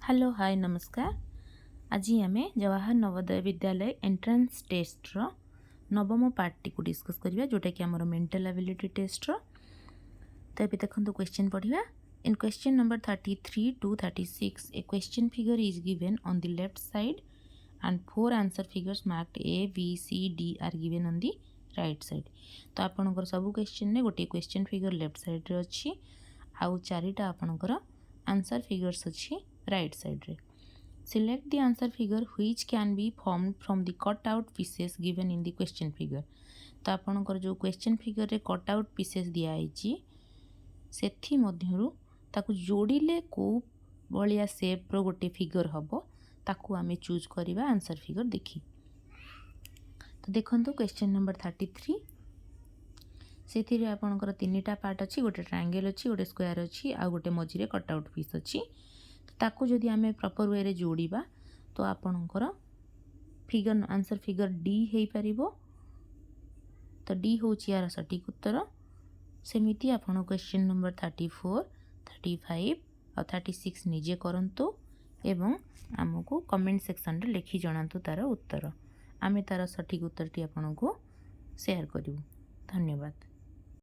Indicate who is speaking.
Speaker 1: Hello hi नमस्कार। आज आम जवाहर नवोदय विद्यालय एंट्रेंस टेस्ट्र नवम पार्टी को डिस्कस करवा जोटा कि आमर मेंटल एबिलिटी टेस्ट्र। तो ये देखो क्वेश्चन पढ़ा। In question number 33 to 36 a question figure is given on the left side and 4 answer figures marked A B C D are given on the right side. तो आपनकर सब क्वेश्चन ने गोटे question figure left side रे अछि आउ चारिटा आपनकर आंसर फिगर्स अछि राइट साइड रे। Select the answer figure which can be formed from the cut out pieces given in the question figure। तो आपनकर जो क्वेश्चन फिगर रे कट आउट पीसेस दिया आइछि सेथि मध्यरु ताकु जोड़िले को बलिया शेप रो गोटे फिगर हबो ताकु आमे चूज करिवा आंसर फिगर देखि। तो देखंतु क्वेश्चन नंबर 33 सेथिरे आपनकर तीनटा पार्ट अछि, गोटे ट्रायंगल अछि, गोटे स्क्वायर अछि आ गोटे मझिरे कट आउट पीस अछि। ताकू जदि आमे प्रॉपर वे रे जोड़िबा तो आपनकर फिगर आंसर फिगर डी हेई परिबो। तो डी होची यार सटीक उत्तर। सेमिति आपण क्वेश्चन नंबर 34 35 और 36 निजे करंतु एवं हमको कमेंट सेक्शन रे लिखि जणांतु तार उत्तर। आमे तार सटीक उत्तर टी आपनको शेयर करिवु। धन्यवाद।